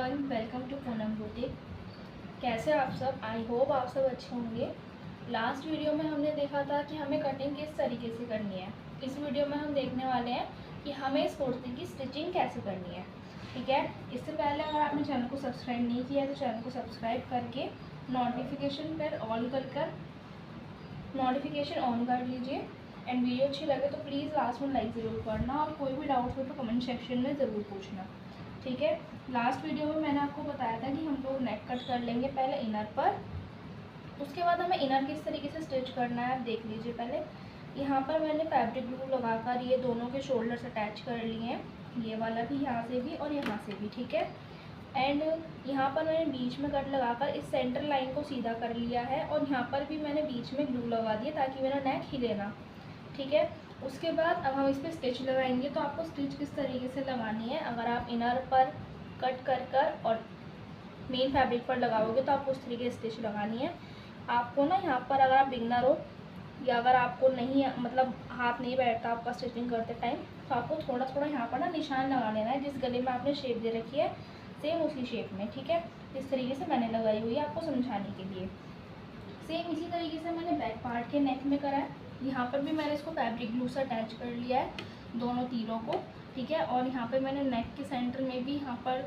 Everyone, welcome to Poonam boutique. कैसे आप सब? आई होप आप सब अच्छे होंगे। लास्ट वीडियो में हमने देखा था कि हमें कटिंग किस तरीके से करनी है। इस वीडियो में हम देखने वाले हैं कि हमें इस कुर्ती की स्टिचिंग कैसे करनी है। ठीक है, इससे पहले अगर आपने चैनल को सब्सक्राइब नहीं किया है तो चैनल को सब्सक्राइब करके नोटिफिकेशन पर ऑल कर नोटिफिकेशन ऑन कर लीजिए। एंड वीडियो अच्छी लगे तो प्लीज़ लास्ट में लाइक ज़रूर करना और कोई भी डाउट हो तो कमेंट सेक्शन में ज़रूर पूछना। ठीक है, लास्ट वीडियो में मैंने आपको बताया था कि हम लोग नेक कट कर लेंगे पहले इनर पर, उसके बाद हमें इनर किस तरीके से स्टिच करना है आप देख लीजिए। पहले यहाँ पर मैंने फैब्रिक ग्लू लगाकर ये दोनों के शोल्डर्स अटैच कर लिए हैं, ये वाला भी यहाँ से भी और यहाँ से भी। ठीक है, एंड यहाँ पर मैंने बीच में कट लगाकर इस सेंटर लाइन को सीधा कर लिया है और यहाँ पर भी मैंने बीच में ग्लू लगा दिया ताकि मेरा नेक हिले ना। ठीक है, उसके बाद अब हम इस पर स्टिच लगाएंगे। तो आपको स्टिच किस तरीके से लगानी है, अगर आप इनर पर कट कर और मेन फैब्रिक पर लगाओगे तो आपको उस तरीके से स्टिच लगानी है। आपको ना यहाँ पर अगर आप बिगनर हो या अगर आपको नहीं मतलब हाथ नहीं बैठता आपका स्टिचिंग करते टाइम, तो आपको थोड़ा थोड़ा यहाँ पर ना निशान लगा लेना है। जिस गले में आपने शेप दे रखी है सेम उसी शेप में। ठीक है, इस तरीके से मैंने लगाई हुई है आपको समझाने के लिए। सेम इसी तरीके से मैंने बैक पार्ट के नेक में करा है। यहाँ पर भी मैंने इसको फैब्रिक ग्लू से अटैच कर लिया है दोनों तीरों को। ठीक है, और यहाँ पे मैंने नेक के सेंटर में भी यहाँ पर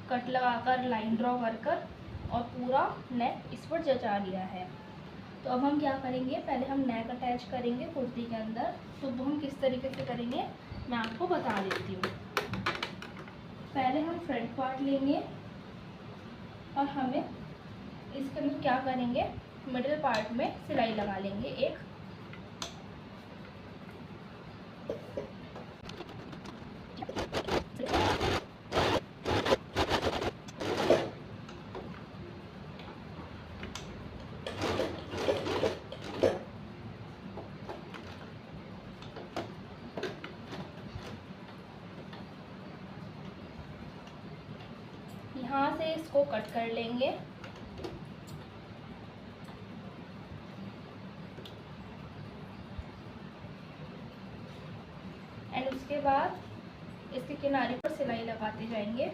कट लगाकर लाइन ड्रॉ कर और पूरा नेक इस पर जचा लिया है। तो अब हम क्या करेंगे, पहले हम नेक अटैच करेंगे कुर्ती के अंदर। तो वो हम किस तरीके से करेंगे मैं आपको बता देती हूँ। पहले हम फ्रंट पार्ट लेंगे और हमें इसके अंदर क्या करेंगे, मिडिल पार्ट में सिलाई लगा लेंगे एक। यहाँ से इसको कट कर लेंगे एंड उसके बाद इसके किनारे पर सिलाई लगाते जाएंगे।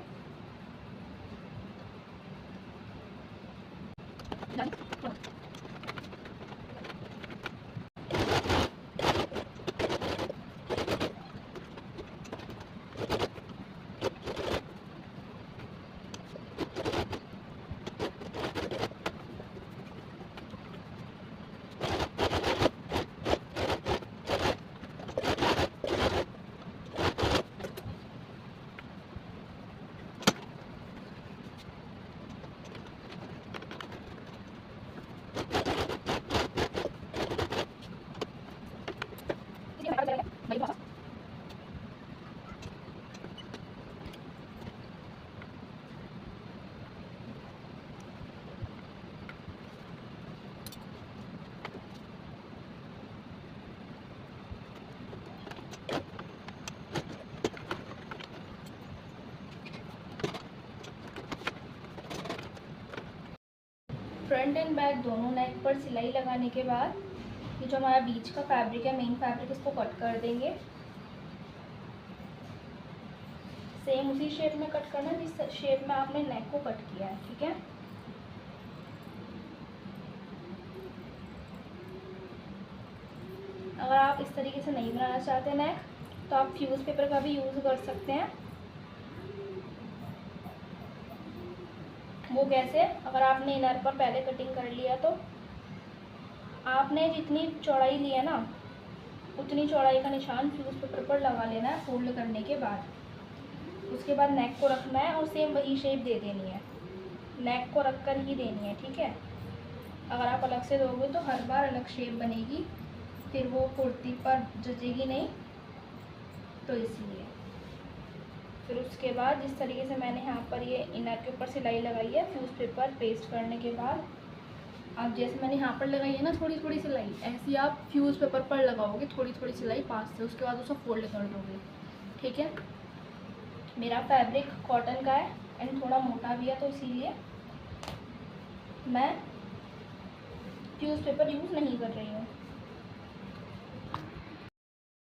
फ्रंट एंड बैक दोनों नेक पर सिलाई लगाने के बाद ये जो हमारा बीच का फैब्रिक है मेन फैब्रिक, इसको कट कर देंगे। सेम उसी शेप में कट करना जिस शेप में आपने नेक को कट किया है। ठीक है, अगर आप इस तरीके से नहीं बनाना चाहते नेक तो आप फ्यूज़ पेपर का भी यूज़ कर सकते हैं। वो कैसे, अगर आपने इनर पर पहले कटिंग कर लिया तो आपने जितनी चौड़ाई ली है ना उतनी चौड़ाई का निशान फ्यूज़ पेपर पर लगा लेना है फोल्ड करने के बाद। उसके बाद नेक को रखना है और सेम वही शेप दे देनी है, नेक को रख कर ही देनी है। ठीक है, अगर आप अलग से दोगे तो हर बार अलग शेप बनेगी, फिर वो कुर्ती पर जचेगी नहीं, तो इसलिए फिर उसके बाद जिस तरीके से मैंने यहाँ पर ये इनर के ऊपर सिलाई लगाई है फ्यूज़ पेपर पेस्ट करने के बाद, आप जैसे मैंने यहाँ पर लगाई है ना थोड़ी थोड़ी सिलाई, ऐसी आप फ्यूज़ पेपर पर लगाओगे थोड़ी थोड़ी सिलाई पास से, उसके बाद उसको फोल्ड कर दोगे। ठीक है, मेरा फैब्रिक कॉटन का है एंड थोड़ा मोटा भी है तो इसीलिए मैं फ्यूज़ पेपर यूज़ नहीं कर रही हूँ।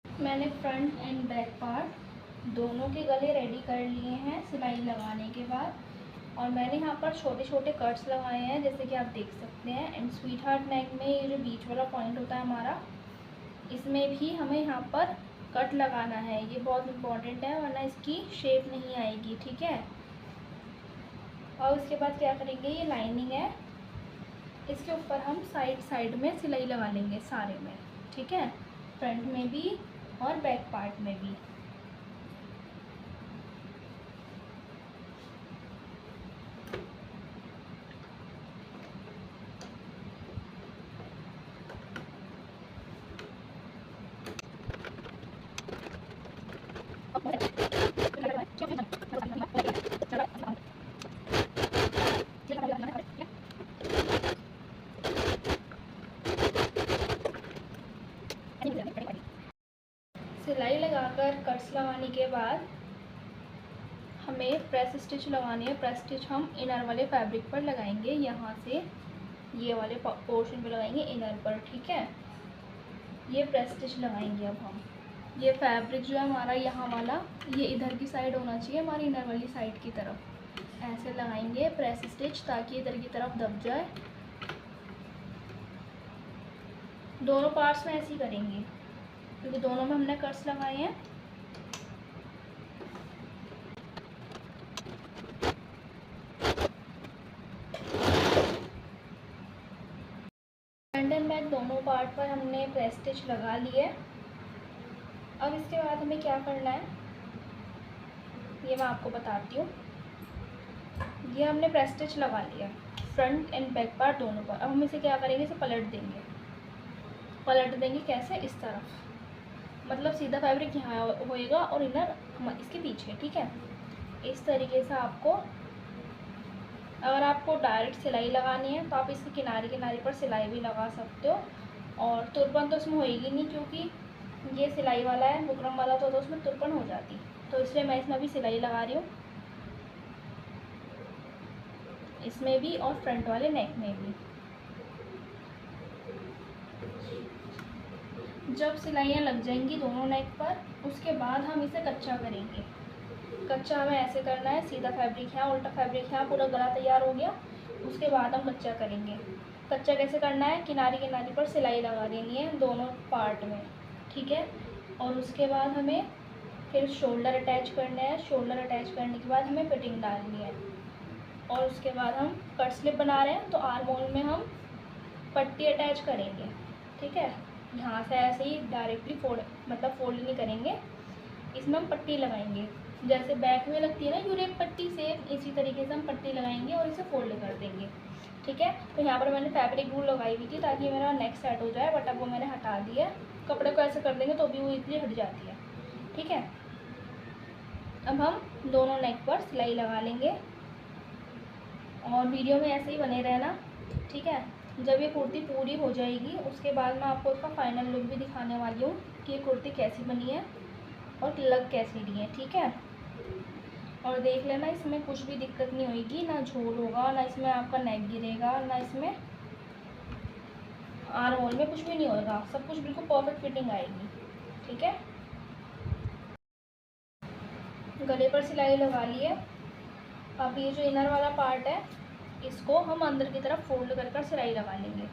मैंने फ्रंट एंड बैक पार्ट दोनों के गले रेडी कर लिए हैं सिलाई लगाने के बाद। और मैंने यहाँ पर छोटे छोटे कट्स लगाए हैं जैसे कि आप देख सकते हैं। एंड स्वीट हार्ट नेक में ये जो बीच वाला पॉइंट होता है हमारा, इसमें भी हमें यहाँ पर कट लगाना है। ये बहुत इम्पॉर्टेंट है वरना इसकी शेप नहीं आएगी, ठीक है। और उसके बाद क्या करेंगे, ये लाइनिंग है, इसके ऊपर हम साइड साइड में सिलाई लगा लेंगे सारे में, ठीक है, फ्रंट में भी और बैक पार्ट में भी। सिलाई लगाकर कट्स लगाने के बाद हमें प्रेस स्टिच लगानी है। प्रेस स्टिच हम इनर वाले फैब्रिक पर लगाएंगे, यहाँ से ये वाले पोर्शन पे लगाएंगे इनर पर, ठीक है। ये प्रेस स्टिच लगाएंगे अब हम। ये फैब्रिक जो है हमारा यहाँ वाला, ये इधर की साइड होना चाहिए हमारी इनर वाली साइड की तरफ। ऐसे लगाएंगे प्रेस स्टिच ताकि इधर की तरफ दब जाए। दोनों पार्ट्स में ऐसे ही करेंगे क्योंकि दोनों में हमने कट्स लगाए हैं। फ्रंट एंड बैक दोनों पार्ट पर हमने प्रेस स्टिच लगा लिए। अब इसके बाद हमें क्या करना है ये मैं आपको बताती हूँ। ये हमने प्रेस स्टिच लगा लिया फ्रंट एंड बैक पार्ट दोनों पर। अब हम इसे क्या करेंगे, इसे पलट देंगे। पलट देंगे कैसे, इस तरफ, मतलब सीधा फैब्रिक यहाँ होएगा और इनर इसके पीछे, ठीक है। इस तरीके से आपको, अगर आपको डायरेक्ट सिलाई लगानी है तो आप इसके किनारे किनारे पर सिलाई भी लगा सकते हो। और तुरपन तो इसमें होएगी नहीं क्योंकि ये सिलाई वाला है, बुकरम वाला तो उसमें तुरपन हो जाती, तो इसलिए मैं इसमें भी सिलाई लगा रही हूँ, इसमें भी और फ्रंट वाले नेक में भी। जब सिलाइयाँ लग जाएंगी दोनों नेक पर, उसके बाद हम इसे कच्चा करेंगे। कच्चा हमें ऐसे करना है, सीधा फैब्रिक यहाँ, उल्टा फैब्रिक यहाँ, पूरा गला तैयार हो गया, उसके बाद हम कच्चा करेंगे। कच्चा कैसे करना है, किनारे किनारे पर सिलाई लगा देनी है दोनों पार्ट में, ठीक है। और उसके बाद हमें फिर शोल्डर अटैच करना है। शोल्डर अटैच करने के बाद हमें फिटिंग डालनी है। और उसके बाद हम कट स्लिप बना रहे हैं तो आर्म होल में हम पट्टी अटैच करेंगे, ठीक है। यहाँ से ऐसे ही डायरेक्टली फोल्ड नहीं करेंगे, इसमें हम पट्टी लगाएंगे जैसे बैक में लगती है ना यूरेप पट्टी, से इसी तरीके से हम पट्टी लगाएंगे और इसे फोल्ड कर देंगे, ठीक है। तो यहाँ पर मैंने फैब्रिक रूल लगाई हुई थी ताकि मेरा नेक सेट हो जाए, बट अब वो मैंने हटा दिया। कपड़े को ऐसे कर देंगे तो भी वो इजली हट जाती है, ठीक है। अब हम दोनों नेक पर सिलाई लगा लेंगे और वीडियो में ऐसे ही बने रहना, ठीक है। जब ये कुर्ती पूरी हो जाएगी उसके बाद मैं आपको इसका फाइनल लुक भी दिखाने वाली हूँ कि ये कुर्ती कैसी बनी है और लग कैसी रही है, ठीक है। और देख लेना, इसमें कुछ भी दिक्कत नहीं होगी, ना झोल होगा, ना इसमें आपका नेक गिरेगा, ना इसमें आर्म होल में कुछ भी नहीं होगा, सब कुछ बिल्कुल परफेक्ट फिटिंग आएगी, ठीक है। गले पर सिलाई लगा ली है। अब ये जो इनर वाला पार्ट है इसको हम अंदर की तरफ फोल्ड कर सिलाई लगा लेंगे,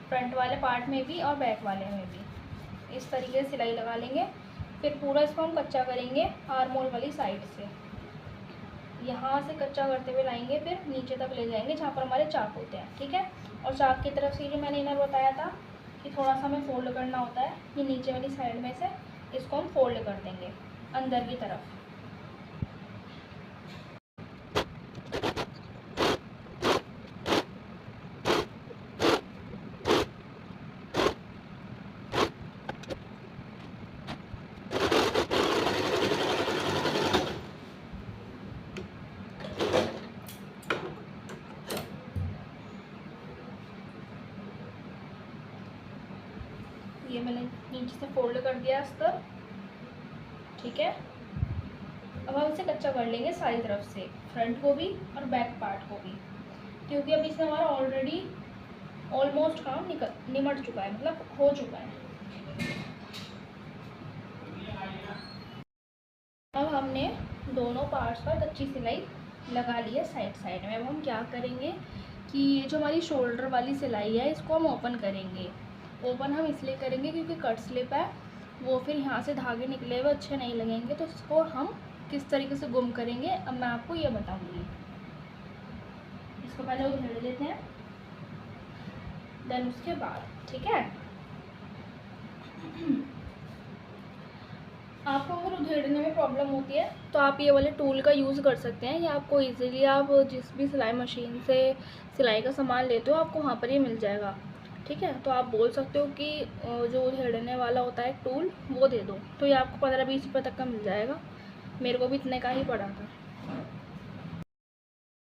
फ्रंट वाले पार्ट में भी और बैक वाले में भी इस तरीके से सिलाई लगा लेंगे। फिर पूरा इसको हम कच्चा करेंगे आर्म होल वाली साइड से, यहाँ से कच्चा करते हुए लाएंगे, फिर नीचे तक ले जाएंगे जहाँ पर हमारे चाक होते हैं, ठीक है। और चाक की तरफ से जो मैंने इनर बताया था कि थोड़ा सा हमें फोल्ड करना होता है, ये नीचे वाली साइड में से इसको हम फोल्ड कर देंगे अंदर की तरफ। ये मैंने नीचे से फोल्ड कर दिया अस्तर, ठीक है। अब हम इसे कच्चा कर लेंगे सारी तरफ से, फ्रंट को भी और बैक पार्ट को भी, क्योंकि अब इसमें हमारा ऑलरेडी ऑलमोस्ट काम निमट चुका है, मतलब हो चुका है। अब हमने दोनों पार्ट्स पर कच्ची सिलाई लगा लिए साइड साइड में। अब हम क्या करेंगे कि ये जो हमारी शोल्डर वाली सिलाई है इसको हम ओपन करेंगे। ओपन हम इसलिए करेंगे क्योंकि कट स्लिप है, वो फिर यहाँ से धागे निकले हुए अच्छे नहीं लगेंगे। तो इसको हम किस तरीके से गुम करेंगे अब मैं आपको ये बताऊँगी। इसको पहले उधेड़ लेते हैं, देन उसके बाद ठीक है। आपको अगर उधेड़ने में प्रॉब्लम होती है तो आप ये वाले टूल का यूज़ कर सकते हैं, या आपको इजीली आप जिस भी सिलाई मशीन से सिलाई का सामान लेते हो आपको वहाँ पर ये मिल जाएगा, ठीक है। तो आप बोल सकते हो कि जो उधेड़ने वाला होता है टूल वो दे दो, तो ये आपको 15-20 रुपये तक का मिल जाएगा। मेरे को भी इतने का ही पड़ा था।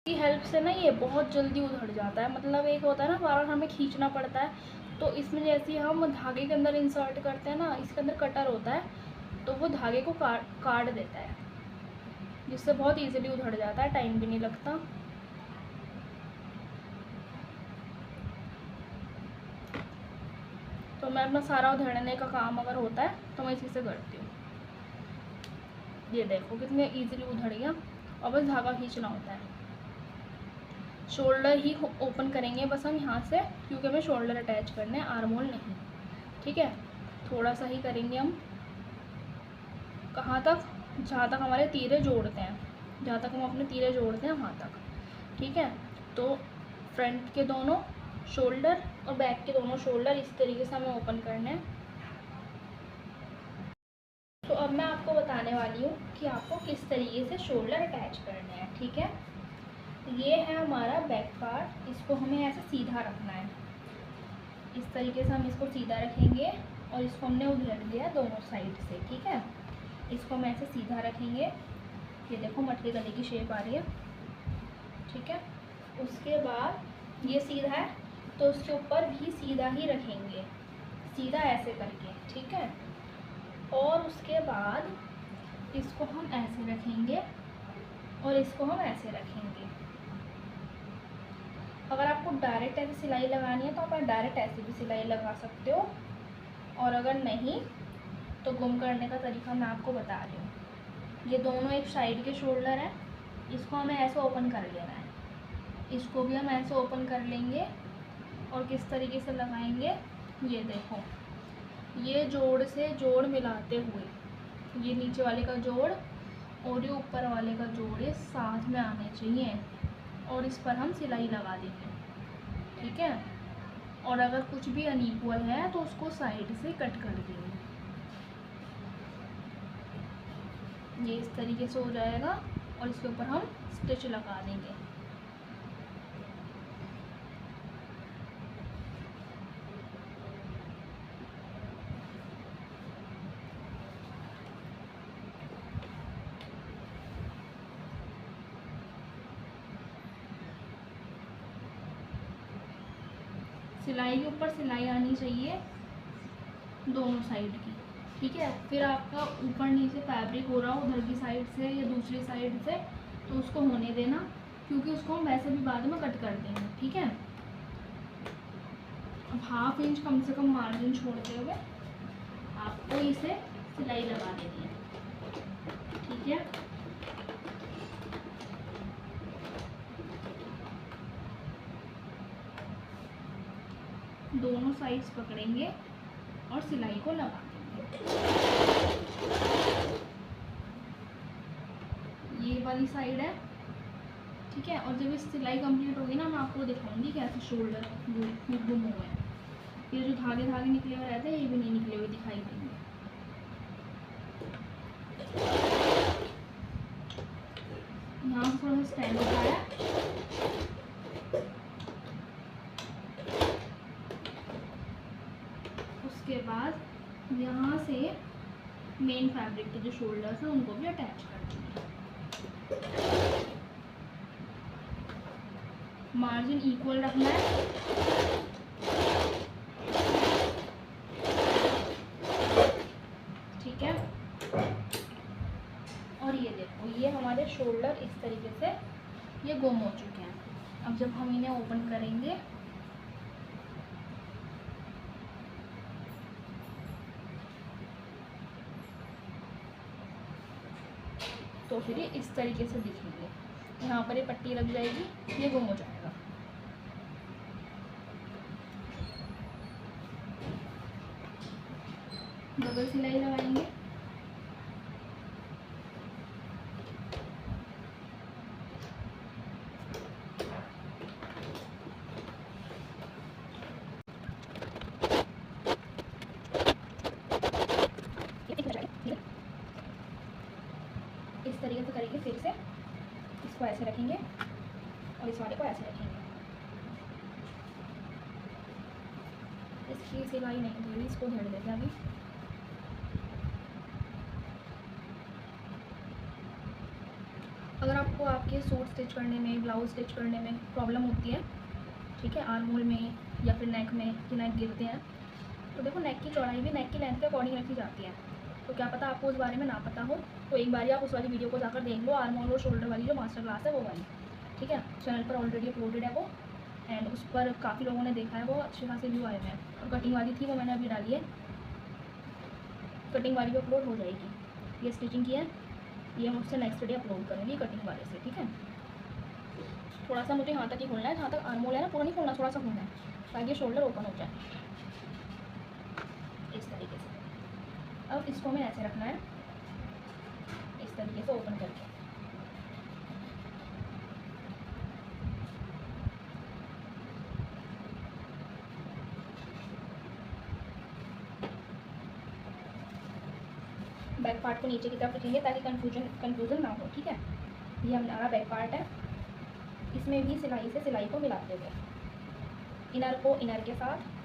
की हेल्प से ना ये बहुत जल्दी उधड़ जाता है। मतलब एक होता है ना बार बार हमें खींचना पड़ता है, तो इसमें जैसे ही हम धागे के अंदर इंसर्ट करते हैं ना, इसके अंदर कटर होता है तो वो धागे को काट देता है, जिससे बहुत इजीली उधड़ जाता है, टाइम भी नहीं लगता। तो मैं अपना सारा उधेड़ने का काम अगर होता है तो मैं इसी से करती हूँ। ये देखो कितने इजीली उधड़ गया, और बस धागा खींचना होता है। शोल्डर ही ओपन करेंगे बस हम यहाँ से, क्योंकि हमें शोल्डर अटैच करने हैं, आर्म होल नहीं, ठीक है। थोड़ा सा ही करेंगे हम, कहाँ तक, जहाँ तक हमारे तीरे जोड़ते हैं, जहाँ तक हम अपने तीरे जोड़ते हैं वहाँ तक, ठीक है। तो फ्रंट के दोनों शोल्डर और बैक के दोनों शोल्डर इस तरीके से हमें ओपन करने हैं। तो अब मैं आपको बताने वाली हूँ कि आपको किस तरीके से शोल्डर अटैच करने हैं, ठीक है। ये है हमारा बैक पार्ट, इसको हमें ऐसे सीधा रखना है। इस तरीके से हम इसको सीधा रखेंगे और इसको हमने उधेड़ दिया दोनों साइड से, ठीक है। इसको हम ऐसे सीधा रखेंगे, ये देखो मटके गले की शेप आ रही है, ठीक है। उसके बाद ये सीधा है तो उसके ऊपर भी सीधा ही रखेंगे, सीधा ऐसे करके, ठीक है। और उसके बाद इसको हम ऐसे रखेंगे और इसको हम ऐसे रखेंगे। अगर आपको डायरेक्ट ऐसे सिलाई लगानी है तो आप डायरेक्ट ऐसे भी सिलाई लगा सकते हो, और अगर नहीं तो गुम करने का तरीका मैं आपको बता रही हूँ। ये दोनों एक साइड के शोल्डर हैं, इसको हमें ऐसे ओपन कर लेना है, इसको भी हम ऐसे ओपन कर लेंगे। और किस तरीके से लगाएंगे, ये देखो, ये जोड़ से जोड़ मिलाते हुए, ये नीचे वाले का जोड़ और ये ऊपर वाले का जोड़ ये साथ में आने चाहिए, और इस पर हम सिलाई लगा देंगे, ठीक है। और अगर कुछ भी अनइक्वल है तो उसको साइड से कट कर देंगे। ये इस तरीके से हो जाएगा और इसके ऊपर हम स्टिच लगा देंगे। सिलाई के ऊपर सिलाई आनी चाहिए दोनों साइड की, ठीक है। फिर आपका ऊपर नीचे फैब्रिक हो रहा हो उधर की साइड से या दूसरी साइड से तो उसको होने देना, क्योंकि उसको हम वैसे भी बाद में कट कर देंगे, ठीक है। अब 1/2 इंच कम से कम मार्जिन छोड़ते हुए आपको इसे सिलाई लगा देनी है, ठीक है। दोनों साइड्स पकड़ेंगे और सिलाई को लगा देंगे। ये वाली साइड है, ठीक है। और जब इस सिलाई कंप्लीट होगी ना मैं आपको दिखाऊंगी कैसे शोल्डर गुम हुए हैं। ये जो धागे निकले हुए रहते हैं ये भी नहीं निकले हुए दिखाई देंगे। यहाँ से थोड़ा सा स्टैंड उठाया, उसके बाद यहाँ से मेन फैब्रिक के जो शोल्डर्स हैं उनको भी अटैच कर देंगे। मार्जिन इक्वल रखना है, ठीक है। और ये देखो ये हमारे शोल्डर इस तरीके से ये गुम हो चुके हैं। अब जब हम इन्हें ओपन करेंगे तो फिर ये इस तरीके से दिखेंगे। यहाँ पर ये पट्टी लग जाएगी, ये गुम हो जाएगा। डबल सिलाई लगाएंगे। इस तरीके से करेंगे, फिर से इसको ऐसे रखेंगे और इस वाले को ऐसे रखेंगे। इसकी सिलाई नहीं हुई, इसको घेर देते हैं अभी। अगर आपको आपके सूट स्टिच करने में, ब्लाउज स्टिच करने में प्रॉब्लम होती है, ठीक है, आर्म होल में या फिर नेक में, कि नेक गिरते हैं, तो देखो नेक की चौड़ाई भी नेक की लेंथ के अकॉर्डिंग रखी जाती है। तो क्या पता आपको उस बारे में ना पता हो, तो एक बार आप उस वाली वीडियो को जाकर देख लो, आर्म होल और शोल्डर वाली जो मास्टर क्लास है वो वाली, ठीक है। चैनल पर ऑलरेडी अपलोडेड है वो, एंड उस पर काफ़ी लोगों ने देखा है, वो अच्छे खासे व्यू आए हुए हैं। और कटिंग वाली थी वो मैंने अभी डाली है, कटिंग वाली भी अपलोड हो जाएगी। ये स्टिचिंग की है, ये मुझसे नेक्स्ट डे अपलोड करूँगी कटिंग वाले से, ठीक है। थोड़ा सा मुझे यहाँ तक ही खोलना है, जहाँ तक आर्म होल है ना, पूरा नहीं खोलना, थोड़ा सा खोलना है ताकि शोल्डर ओपन हो जाए इस तरीके से। अब इसको हमें ऐसे रखना है, इस तरीके से ओपन करके। बैक पार्ट को नीचे की तरफ रखेंगे ताकि कंफ्यूजन ना हो, ठीक है। ये हमारा बैक पार्ट है, इसमें भी सिलाई से सिलाई को मिलाते हुए इनर को इनर के साथ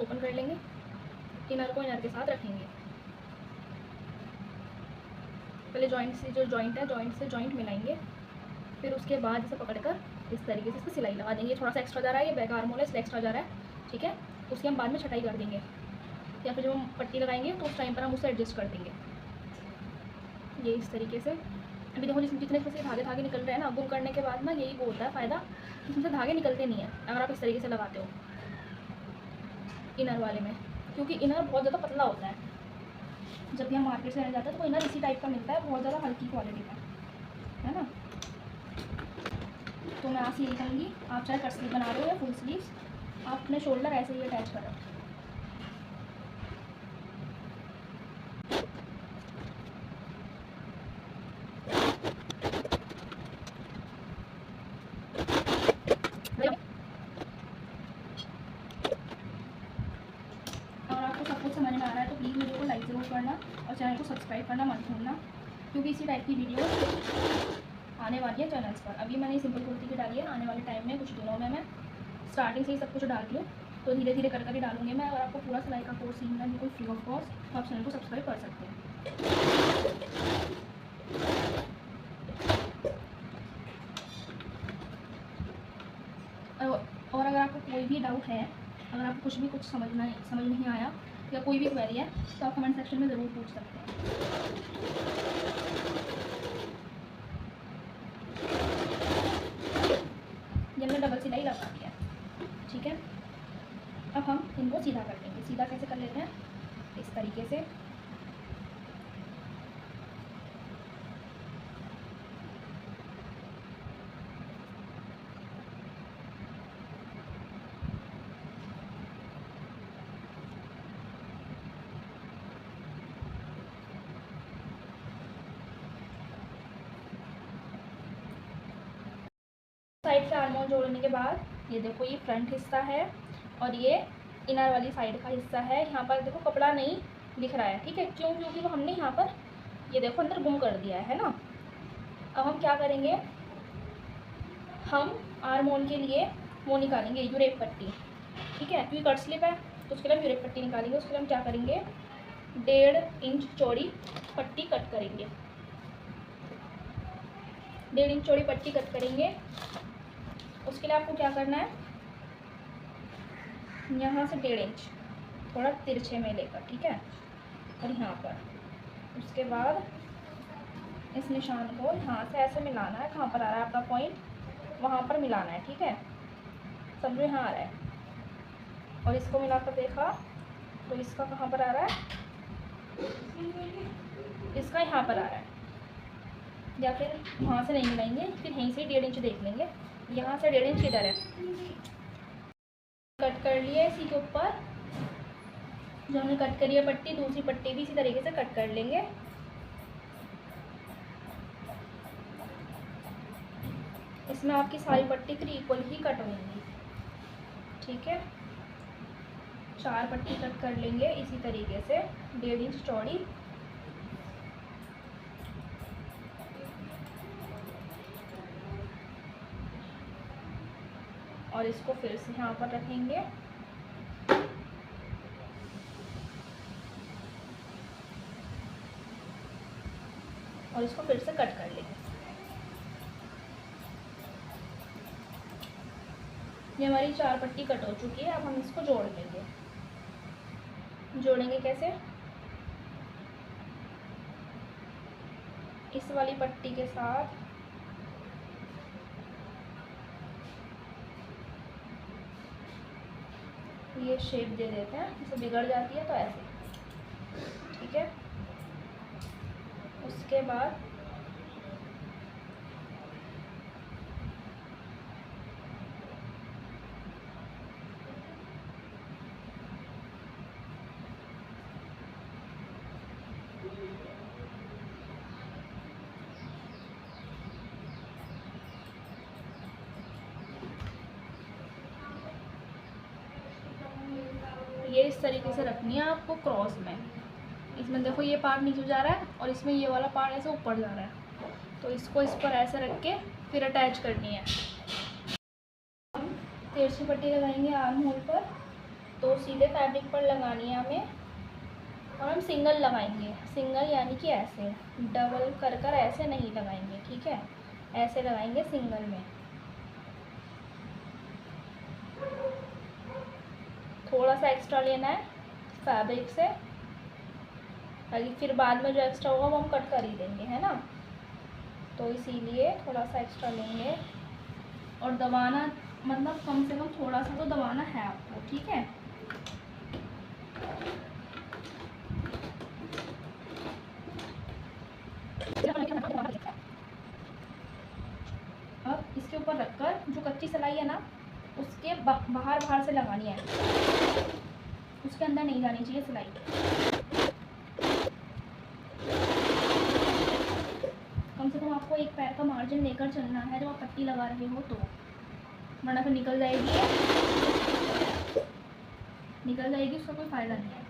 ओपन कर लेंगे, इनर को इनर के साथ रखेंगे। पहले जॉइंट से जो जॉइंट है, जॉइंट से जॉइंट मिलाएंगे, फिर उसके बाद इसे पकड़कर इस तरीके से इसको सिलाई लगा देंगे। थोड़ा सा एक्स्ट्रा जा रहा है, ये बैक आर्म होल है इसलिए एक्स्ट्रा जा रहा है, ठीक है। उसकी हम बाद में छटाई कर देंगे, या फिर जब हम पट्टी लगाएंगे तो उस टाइम पर हम उसे एडजस्ट कर देंगे। ये इस तरीके से अभी देखो, जितने से धागे निकल रहे हैं ना, गुम करने के बाद ना यही वो होता है फ़ायदा, इसमें से धागे निकलते नहीं हैं अगर आप इस तरीके से लगाते हो इनर वाले में, क्योंकि इनर बहुत ज़्यादा पतला होता है। जब भी हम मार्केट से लेने जाते हैं तो इनर इसी टाइप का मिलता है, बहुत ज़्यादा हल्की क्वालिटी का, है ना। तो मैं आज यही कहूँगी, आप चाहे कट स्लीव बना रहे हो या फुल स्लीव्स, आप अपने शोल्डर ऐसे ही अटैच करो। और आपको सब कुछ समझ में आ रहा है तो प्लीज़ वीडियो को लाइक ज़रूर करना और चैनल को सब्सक्राइब करना मत भूलना, क्योंकि इसी टाइप की वीडियो आने वाली है चैनल्स पर। अभी मैंने सिंपल कुर्ती की डाली है, आने वाले टाइम में कुछ दिनों में मैं स्टार्टिंग से ही सब कुछ डालती हूँ, तो धीरे धीरे कर ही डालूंगी मैं। अगर आपको पूरा सिलाई का कोर्स सीखना है बिल्कुल फ्री ऑफ कॉस्ट, तो आप चैनल को सब्सक्राइब कर सकते हैं। और अगर आपको कोई भी डाउट है, अगर आपको कुछ समझ नहीं आया या कोई भी क्वेरी है, तो आप कमेंट सेक्शन में ज़रूर पूछ सकते हैं। ये हमने डबल सिलाई लगा दिया, ठीक है। अब हम इनको सीधा कर देंगे। सीधा कैसे कर लेते हैं, इस तरीके से साइड से आर्म होल जोड़ने के बाद ये देखो, ये फ्रंट हिस्सा है और ये इनर वाली साइड का हिस्सा है। यहाँ पर देखो कपड़ा नहीं दिख रहा है, ठीक है, क्यों? क्योंकि वो हमने यहाँ पर ये देखो अंदर गुम कर दिया है ना। अब हम क्या करेंगे, हम आर्म होल के लिए वो निकालेंगे, यूरेप पट्टी, ठीक है, क्योंकि कट स्लिप है तो उसके लिए हम यूरेप पट्टी निकालेंगे। उसके लिए हम क्या करेंगे, 1.5 इंच चौड़ी पट्टी कट करेंगे, 1.5 इंच चौड़ी पट्टी कट करेंगे। उसके लिए आपको क्या करना है, यहाँ से 1.5 इंच थोड़ा तिरछे में लेकर, ठीक है, और यहाँ पर उसके बाद इस निशान को यहाँ से ऐसे मिलाना है, कहाँ पर आ रहा है आपका पॉइंट, वहाँ पर मिलाना है, ठीक है। समझो यहाँ आ रहा है, और इसको मिलाकर देखा तो इसका कहाँ पर आ रहा है, इसका यहाँ पर आ रहा है, या फिर वहाँ से नहीं मिलाएंगे, फिर यहीं से 1.5 इंच देख लेंगे, यहाँ से 1.5 इंच किधर है। कट कर लिया इसी के ऊपर, जो हमने कट करी है पट्टी, दूसरी पट्टी भी इसी तरीके से कट कर लेंगे। इसमें आपकी सारी पट्टी फिर इक्वल ही कट होंगी, ठीक है। 4 पट्टी कट कर लेंगे इसी तरीके से 1.5 इंच चौड़ी। और इसको फिर से यहाँ पर रखेंगे, और इसको फिर से कट कर लेंगे। ये हमारी 4 पट्टी कट हो चुकी है। अब हम इसको जोड़ लेंगे। जोड़ेंगे कैसे, इस वाली पट्टी के साथ ये शेप दे देते हैं, इसे बिगड़ जाती है तो ऐसे, ठीक है। उसके बाद ये इस तरीके से रखनी है आपको क्रॉस में। इसमें देखो ये पार्ट नीचे जा रहा है और इसमें ये वाला पार्ट ऐसे ऊपर जा रहा है, तो इसको इस पर ऐसे रख के फिर अटैच करनी है। तिरछी पट्टी लगाएंगे आर्म होल पर, तो सीधे फैब्रिक पर लगानी है हमें, और हम सिंगल लगाएंगे। सिंगल यानी कि ऐसे डबल कर कर ऐसे नहीं लगाएंगे, ठीक है, ऐसे लगाएंगे सिंगल में। थोड़ा सा एक्स्ट्रा लेना है फैब्रिक से, ताकि फिर बाद में जो एक्स्ट्रा होगा वो हम कट कर ही देंगे, है ना। तो इसीलिए थोड़ा सा एक्स्ट्रा लेंगे, और दबाना मतलब कम से कम थोड़ा सा तो दबाना है आपको, ठीक है। अब इसके ऊपर रखकर जो कच्ची सिलाई है ना, उसके बाहर से लगानी है, उसके अंदर नहीं जानी चाहिए सिलाई। कम से कम आपको एक पैर का मार्जिन लेकर चलना है जब आप पट्टी लगा रहे हो, तो वरना फिर निकल जाएगी, उसका कोई फ़ायदा नहीं है।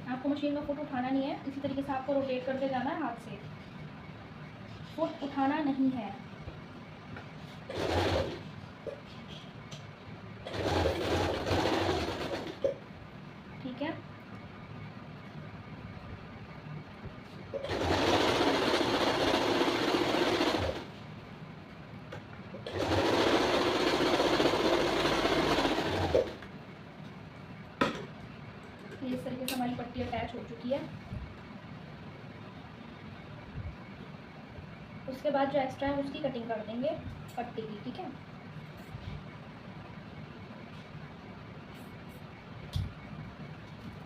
आपको मशीन का फुट उठाना नहीं है, इसी तरीके से आपको रोटेट करते जाना है हाथ से, फुट उठाना नहीं है। ठीक है, इस तरीके से हमारी पट्टी अटैच हो चुकी है। उसके बाद जो एक्स्ट्रा है उसकी कटिंग कर देंगे पट्टी की, ठीक है।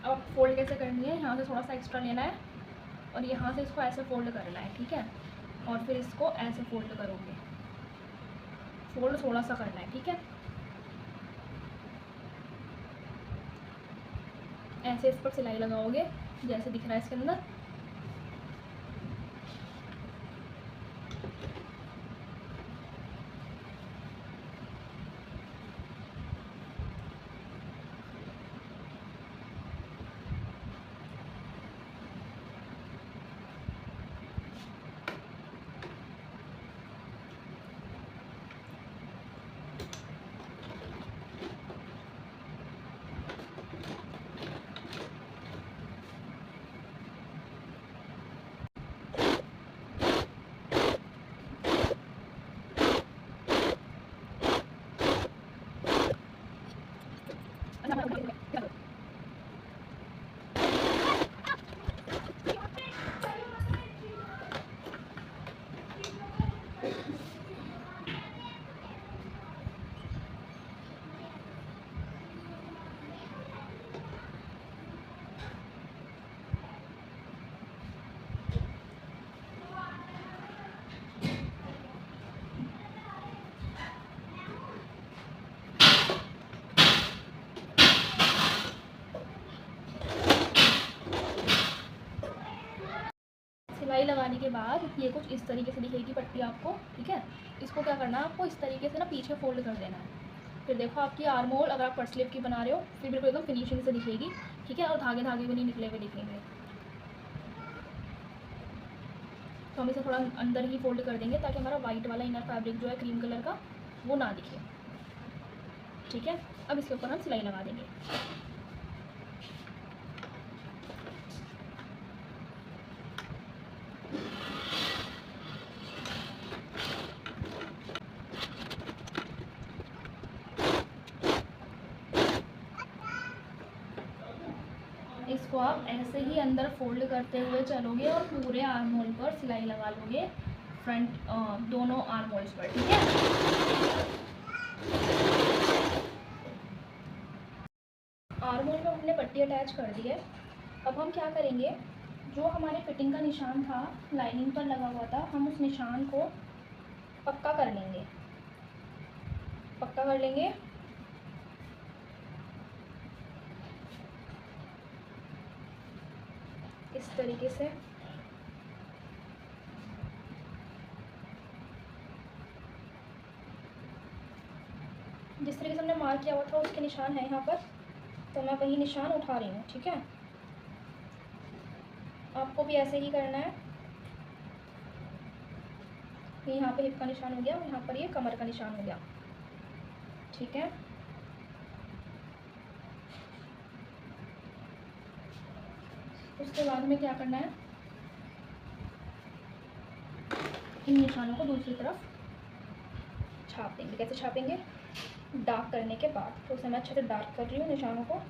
अब फोल्ड कैसे करनी है, यहाँ से थोड़ा सा एक्स्ट्रा लेना है और यहाँ से इसको ऐसे फोल्ड करना है, ठीक है, और फिर इसको ऐसे फोल्ड करोगे, फोल्ड थोड़ा सा करना है, ठीक है। ऐसे इस पर सिलाई लगाओगे जैसे दिख रहा है इसके अंदर, सिलाई लगाने के बाद ये कुछ इस तरीके से दिखेगी पट्टी आपको, ठीक है। इसको क्या करना है, आपको इस तरीके से ना पीछे फोल्ड कर देना है। फिर देखो आपकी आर्म होल अगर आप कट स्लीव की बना रहे हो फिर बिल्कुल एकदम फिनिशिंग से दिखेगी, ठीक है। और धागे धागे भी नहीं निकले हुए दिखेंगे। तो हम इसे थोड़ा अंदर ही फोल्ड कर देंगे ताकि हमारा वाइट वाला इनर फैब्रिक जो है क्रीम कलर का वो ना दिखे, ठीक है। अब इसके ऊपर हम सिलाई लगा देंगे। इसको आप ऐसे ही अंदर फोल्ड करते हुए चलोगे और पूरे आर्म होल पर सिलाई लगा लोगे, फ्रंट दोनों आर्म होल्स पर, ठीक है। आर्म होल में हमने पट्टी अटैच कर दी है। अब हम क्या करेंगे, जो हमारे फिटिंग का निशान था लाइनिंग पर लगा हुआ था, हम उस निशान को पक्का कर लेंगे, पक्का कर लेंगे। इस तरीके से जिस तरीके से हमने मार्क किया हुआ था उसके निशान है यहाँ पर, तो मैं वही निशान उठा रही हूँ, ठीक है। आपको भी ऐसे ही करना है। यहाँ पे हिप का निशान हो गया, यहाँ पर ये कमर का निशान हो गया, ठीक है। उसके बाद में क्या करना है, इन निशानों को दूसरी तरफ छाप देंगे। कैसे छापेंगे, डार्क करने के बाद। तो उसे मैं अच्छे से डार्क कर रही हूँ निशानों को।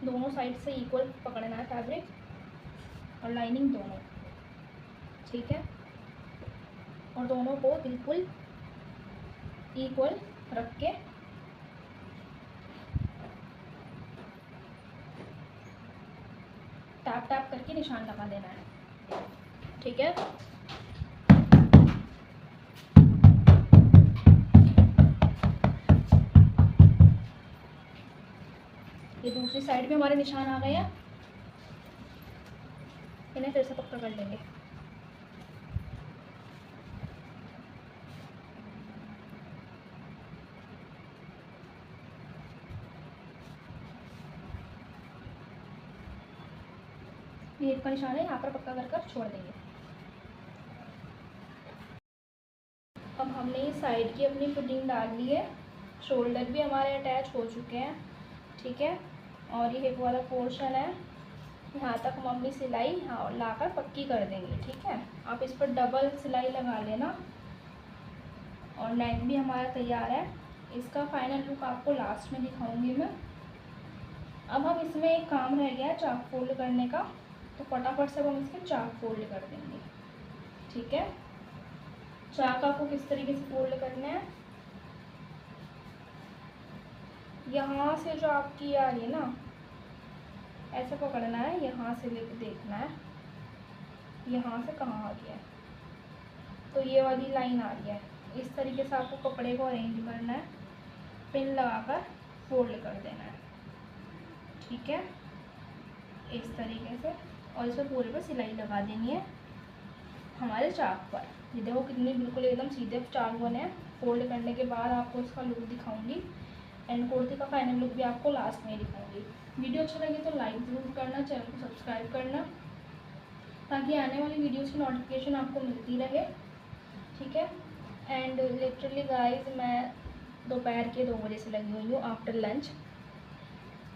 दोनों साइड से इक्वल पकड़ना है फैब्रिक और लाइनिंग दोनों, ठीक है। और दोनों को बिल्कुल इक्वल रख के टैप टैप करके निशान लगा देना है, ठीक है। ये दूसरी साइड में हमारे निशान आ गए हैं, इन्हें फिर से पक्का कर लेंगे। ये का निशान है, यहाँ पर पक्का कर छोड़ देंगे। अब हमने इस साइड की अपनी फिटिंग डाल ली है, शोल्डर भी हमारे अटैच हो चुके हैं, ठीक है। और ये हिप वाला पोर्शन है, यहाँ तक हम अपनी सिलाई यहाँ लाकर पक्की कर देंगे, ठीक है। आप इस पर डबल सिलाई लगा लेना। और नेक भी हमारा तैयार है। इसका फाइनल लुक आपको लास्ट में दिखाऊंगी मैं। अब हम इसमें एक काम रह गया चाक फोल्ड करने का, तो फटाफट से हम इसके चाक फोल्ड कर देंगे, ठीक है। चाक आपको किस तरीके से फोल्ड करना है, यहाँ से जो आपकी आ रही है ना, ऐसे पकड़ना है, यहाँ से लेके देखना है यहाँ से कहाँ आ गया है, तो ये वाली लाइन आ रही है। इस तरीके से आपको कपड़े को अरेंज करना है, पिन लगाकर फोल्ड कर देना है, ठीक है, इस तरीके से। और इसमें पूरे पर सिलाई लगा देनी है हमारे चाक पर। ये देखो कितनी बिल्कुल एकदम सीधे चाक बने हैं। फोल्ड करने के बाद आपको इसका लुक दिखाऊंगी एंड कुर्ती का फाइनल लुक भी आपको लास्ट में दिखाऊंगी। वीडियो अच्छा लगे तो लाइक ज़रूर करना, चैनल को सब्सक्राइब करना ताकि आने वाली वीडियोस की नोटिफिकेशन आपको मिलती रहे, ठीक है। एंड लिटरली गाइस मैं दोपहर के 2 बजे से लगी हुई हूँ आफ्टर लंच,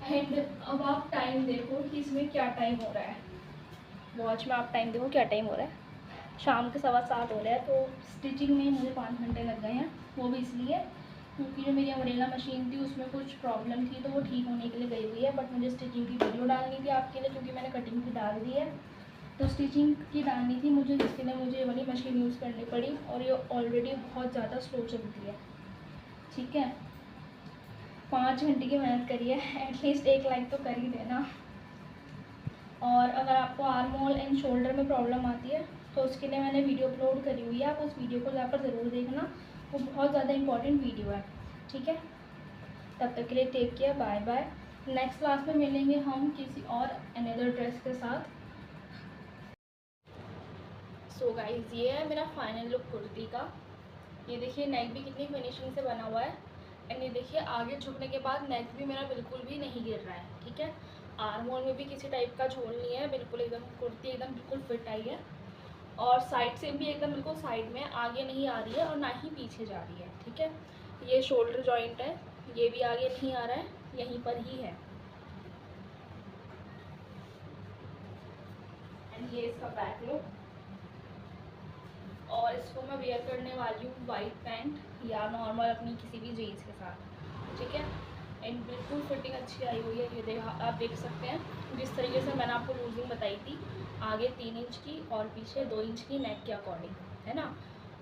एंड अब आप टाइम देखो कि इसमें क्या टाइम हो रहा है। वॉच में आप टाइम देखो क्या टाइम हो रहा है। शाम के 7:15 हो रहा है। तो स्टिचिंग में मुझे 5 घंटे लग गए हैं। वो भी इसलिए क्योंकि जो मेरी अम्ब्रेला मशीन थी उसमें कुछ प्रॉब्लम थी, तो वो ठीक होने के लिए गई हुई है। बट मुझे स्टिचिंग की वीडियो डालनी थी आपके लिए, क्योंकि मैंने कटिंग की डाल दी है। तो स्टिचिंग की डालनी थी मुझे, जिसके लिए मुझे ये वाली मशीन यूज़ करनी पड़ी। और ये ऑलरेडी बहुत ज़्यादा स्लो चलती है। ठीक है, 5 घंटे की मेहनत करी है, एटलीस्ट 1 लाइक तो कर ही देना। और अगर आपको आर्म होल एंड शोल्डर में प्रॉब्लम आती है तो उसके लिए मैंने वीडियो अपलोड करी हुई है, आप उस वीडियो को जाकर ज़रूर देखना। वो बहुत ज़्यादा इंपॉर्टेंट वीडियो है। ठीक है, तब तक के लिए take care, bye bye. Next class में मिलेंगे हम किसी और अनदर ड्रेस के साथ। सो गाइज, ये है मेरा फाइनल लुक कुर्ती का। ये देखिए नेक भी कितनी फिनिशिंग से बना हुआ है। एंड ये देखिए आगे झुकने के बाद नेक भी मेरा बिल्कुल भी नहीं गिर रहा है। ठीक है, आर्म होल में भी किसी टाइप का झोल नहीं है, बिल्कुल एकदम कुर्ती एकदम बिल्कुल फिट आई है। और साइड से भी एकदम बिल्कुल साइड में, आगे नहीं आ रही है और ना ही पीछे जा रही है। ठीक है, ये शोल्डर जॉइंट है, ये भी आगे नहीं आ रहा है, यहीं पर ही है। एंड ये इसका बैक लुक। और इसको मैं वेयर करने वाली हूँ वाइट पैंट या नॉर्मल अपनी किसी भी जीन्स के साथ। ठीक है, एंड बिल्कुल फिटिंग अच्छी आई हुई है। ये आप देख सकते हैं जिस तरीके से मैंने आपको लूजिंग बताई थी, आगे 3 इंच की और पीछे 2 इंच की नेक के अकॉर्डिंग, है ना।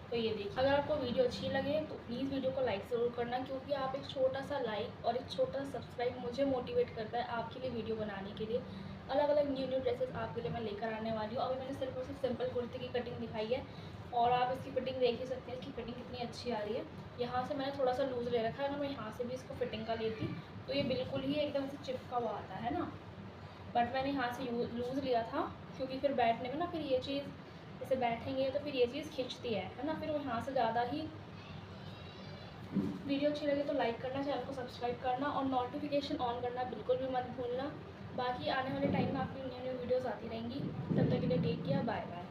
तो ये देखिए, अगर आपको वीडियो अच्छी लगे तो प्लीज़ वीडियो को लाइक ज़रूर करना, क्योंकि आप एक छोटा सा लाइक और एक छोटा सा सब्सक्राइब मुझे मोटिवेट करता है आपके लिए वीडियो बनाने के लिए। अलग अलग न्यू ड्रेसेस आपके लिए मैं लेकर आने वाली हूँ। अभी मैंने सिर्फ और सिर्फ सिंपल कुर्ती की कटिंग दिखाई है, और आप इसकी फिटिंग देख ही सकते हैं, इसकी फिटिंग कितनी अच्छी आ रही है। यहाँ से मैंने थोड़ा सा लूज़ ले रखा है, अगर मैं यहाँ से भी इसको फिटिंग का लेती तो ये बिल्कुल ही एकदम से चिपका हुआ आता है ना। बट मैंने यहाँ से लूज़ लिया था, क्योंकि फिर बैठने में ना, फिर ये चीज़ जैसे बैठेंगे तो फिर ये चीज़ खींचती है ना। फिर वो यहाँ से ज़्यादा ही। वीडियो अच्छी लगे तो लाइक करना, चैनल को सब्सक्राइब करना और नोटिफिकेशन ऑन करना बिल्कुल भी मत भूलना। बाकी आने वाले टाइम में आपकी न्यू वीडियोज़ आती रहेंगी। तब तक के लिए टेक केयर, बाय बाय।